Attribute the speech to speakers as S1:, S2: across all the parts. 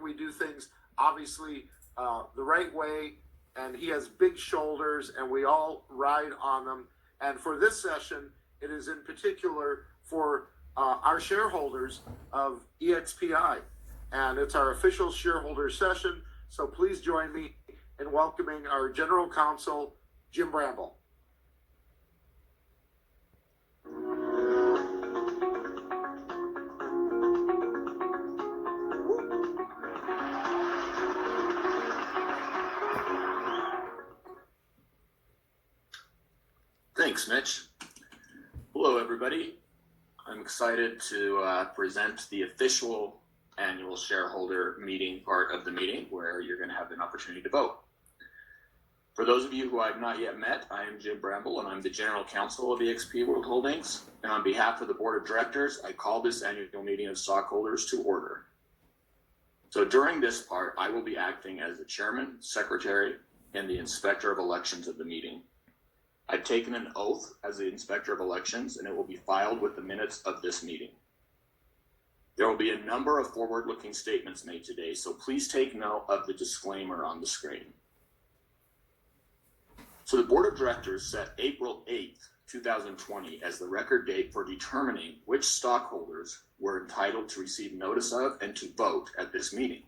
S1: we do things obviously the right way, and he has big shoulders and we all ride on them. And for this session, it is in particular for our shareholders of eXpi, and it's our official shareholder session. So please join me in welcoming our General Counsel, Jim Bramble.
S2: Thanks, Mitch. Hello, everybody. I'm excited to present the official annual shareholder meeting part of the meeting, where you're going to have an opportunity to vote. For those of you who I've not yet met, I am Jim Bramble, and I'm the General Counsel of eXp World Holdings. And on behalf of the Board of Directors, I call this annual meeting of stockholders to order. So during this part, I will be acting as the Chairman, Secretary, and the Inspector of Elections of the meeting. I've taken an oath as the Inspector of Elections, and it will be filed with the minutes of this meeting. There will be a number of forward-looking statements made today, so please take note of the disclaimer on the screen. So the Board of Directors set April 8th, 2020 as the record date for determining which stockholders were entitled to receive notice of and to vote at this meeting.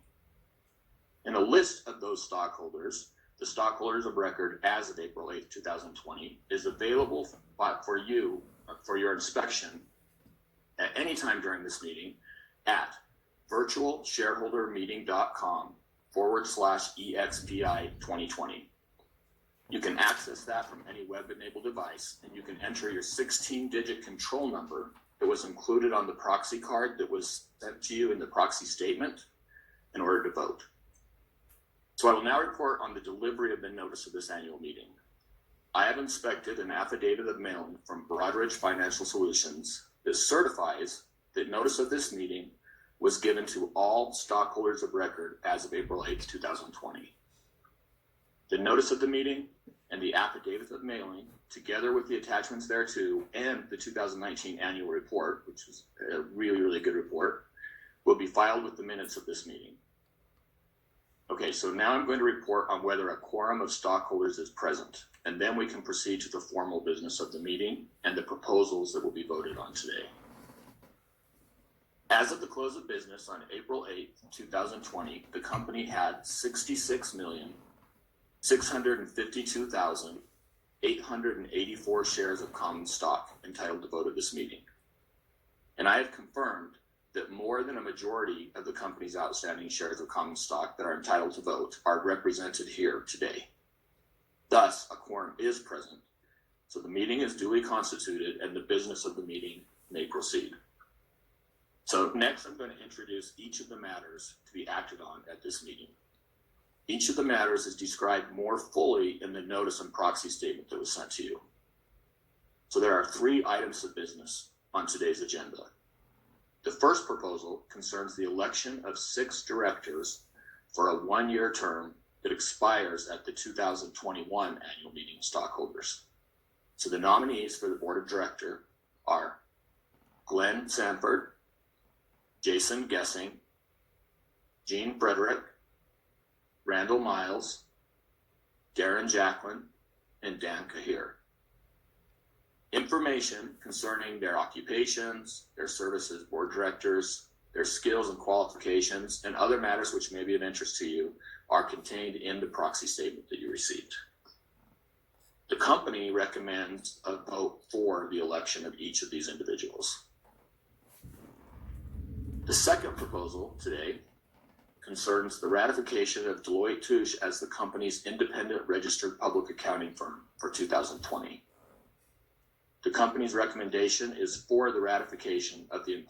S2: In a list of those stockholders, the stockholders of record as of April 8th, 2020 is available for you for your inspection at any time during this meeting at virtualshareholdermeeting.com/EXPI 2020. You can access that from any web-enabled device, and you can enter your 16-digit control number that was included on the proxy card that was sent to you in the proxy statement in order to vote. So I will now report on the delivery of the notice of this annual meeting. I have inspected an affidavit of mailing from Brokerage Financial Solutions that certifies that notice of this meeting was given to all stockholders of record as of April 8th, 2020. The notice of the meeting and the affidavit of mailing, together with the attachments thereto and the 2019 annual report, which is a really, really good report, will be filed with the minutes of this meeting. Okay, so now I'm going to report on whether a quorum of stockholders is present, and then we can proceed to the formal business of the meeting and the proposals that will be voted on today. As of the close of business on April 8th, 2020, the company had 66,652,884 shares of common stock entitled to vote at this meeting. And I have confirmed that more than a majority of the company's outstanding shares of common stock that are entitled to vote are represented here today. Thus, a quorum is present, so the meeting is duly constituted and the business of the meeting may proceed. So next, I'm going to introduce each of the matters to be acted on at this meeting. Each of the matters is described more fully in the notice and proxy statement that was sent to you. So there are 3 items of business on today's agenda. The first proposal concerns the election of 6 directors for a 1-year term that expires at the 2021 annual meeting of stockholders. So the nominees for the Board of Directors are Glenn Sanford, Jason Gessing, Jean Frederick, Randall Miles, Darren Jacqueline, and Dan Kahir. Information concerning their occupations, their service as board directors, their skills and qualifications, and other matters which may be of interest to you are contained in the proxy statement that you received. The company recommends a vote for the election of each of these individuals. The second proposal today concerns the ratification of Deloitte Touche as the company's independent registered public accounting firm for 2020. The company's recommendation is for the ratification of the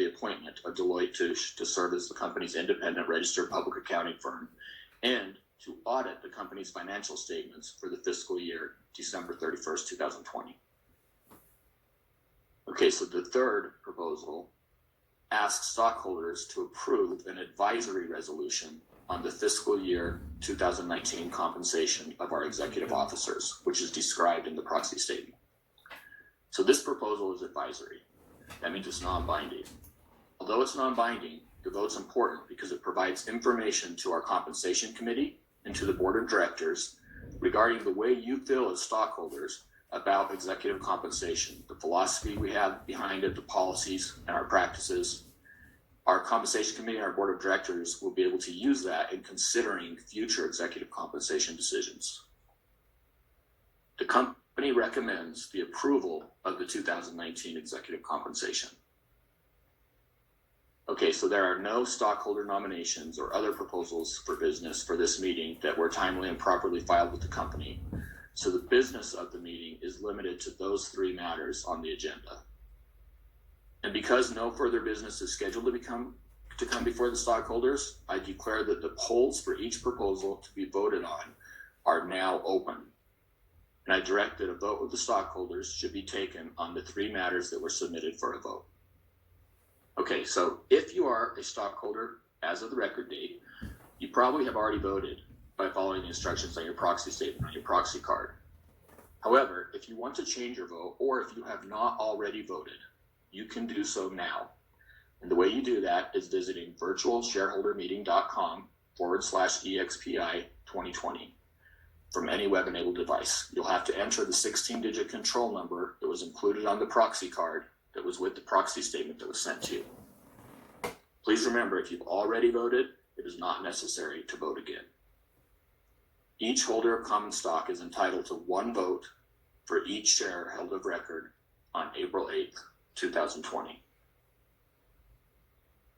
S2: appointment of Deloitte Touche to serve as the company's independent registered public accounting firm and to audit the company's financial statements for the fiscal year December 31st, 2020. Okay, so the third proposal asks stockholders to approve an advisory resolution on the fiscal year 2019 compensation of our executive officers, which is described in the proxy statement. So this proposal is advisory. That means it's non-binding. Although it's non-binding, the vote's important because it provides information to our compensation committee and to the board of directors regarding the way you feel as stockholders about executive compensation, the philosophy we have behind it, the policies and our practices. Our compensation committee and our board of directors will be able to use that in considering future executive compensation decisions. The company recommends the approval of the 2019 executive compensation. Okay, so there are no stockholder nominations or other proposals for business for this meeting that were timely and properly filed with the company. So the business of the meeting is limited to those three matters on the agenda. And because no further business is scheduled to come before the stockholders, I declare that the polls for each proposal to be voted on are now open. And I direct that a vote of the stockholders should be taken on the three matters that were submitted for a vote. Okay, so if you are a stockholder as of the record date, you probably have already voted by following the instructions on your proxy statement on your proxy card. However, if you want to change your vote, or if you have not already voted, you can do so now. And the way you do that is visiting virtualshareholdermeeting.com/EXPI 2020 from any web-enabled device. You'll have to enter the 16-digit control number that was included on the proxy card that was with the proxy statement that was sent to you. Please remember, if you've already voted, it is not necessary to vote again. Each holder of common stock is entitled to one vote for each share held of record on April 8th, 2020.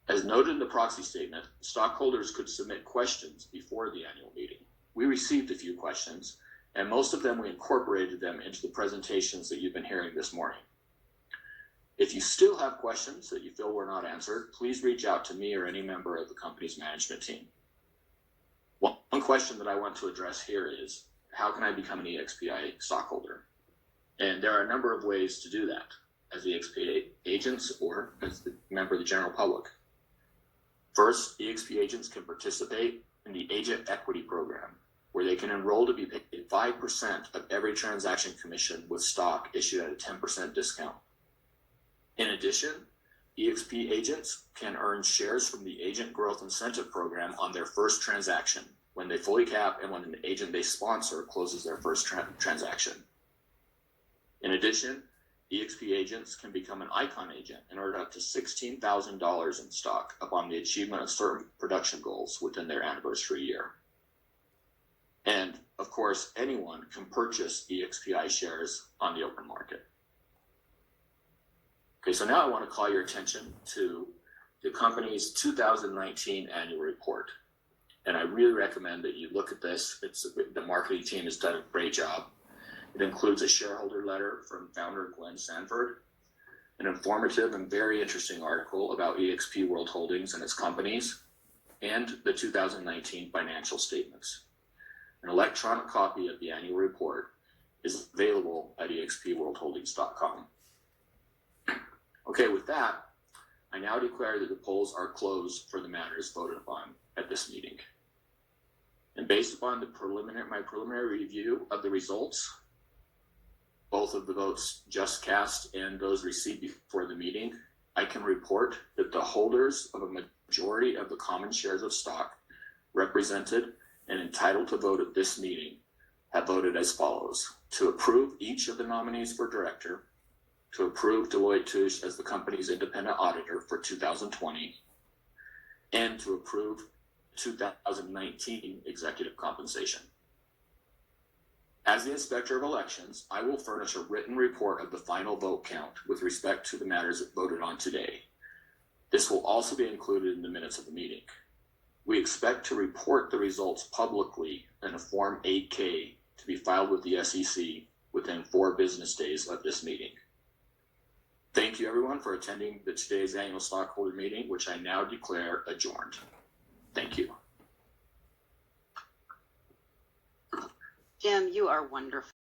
S2: As noted in the proxy statement, stockholders could submit questions before the annual meeting. We received a few questions, and most of them we incorporated them into the presentations that you've been hearing this morning. If you still have questions that you feel were not answered, please reach out to me or any member of the company's management team. One question that I want to address here is, how can I become an eXpi stockholder? And there are a number of ways to do that, as eXp agents or as a member of the general public. First, eXp agents can participate in the Agent Equity Program, where they can enroll to be paid 5% of every transaction commission with stock issued at a 10% discount. In addition, eXp agents can earn shares from the Agent Growth Incentive Program on their first transaction when they fully cap and when an agent they sponsor closes their first transaction. In addition, eXp agents can become an icon agent and earn up to $16,000 in stock upon the achievement of certain production goals within their anniversary year. And of course, anyone can purchase eXpi shares on the open market. Okay, so now I want to call your attention to the company's 2019 annual report. And I really recommend that you look at this. The marketing team has done a great job. It includes a shareholder letter from founder Glenn Sanford, an informative and very interesting article about eXp World Holdings and its companies, and the 2019 financial statements. An electronic copy of the annual report is available at eXpWorldHoldings.com. Okay, with that, I now declare that the polls are closed for the matters voted upon at this meeting. And based upon my preliminary review of the results, both of the votes just cast and those received before the meeting, I can report that the holders of a majority of the common shares of stock represented and entitled to vote at this meeting have voted as follows: to approve each of the nominees for director, to approve Deloitte Touche as the company's independent auditor for 2020, and to approve 2019 executive compensation. As the Inspector of Elections, I will furnish a written report of the final vote count with respect to the matters voted on today. This will also be included in the minutes of the meeting. We expect to report the results publicly in a Form 8-K to be filed with the SEC within 4 business days of this meeting. Thank you everyone for attending today's annual stockholder meeting, which I now declare adjourned. Thank you.
S3: Jim, you are wonderful.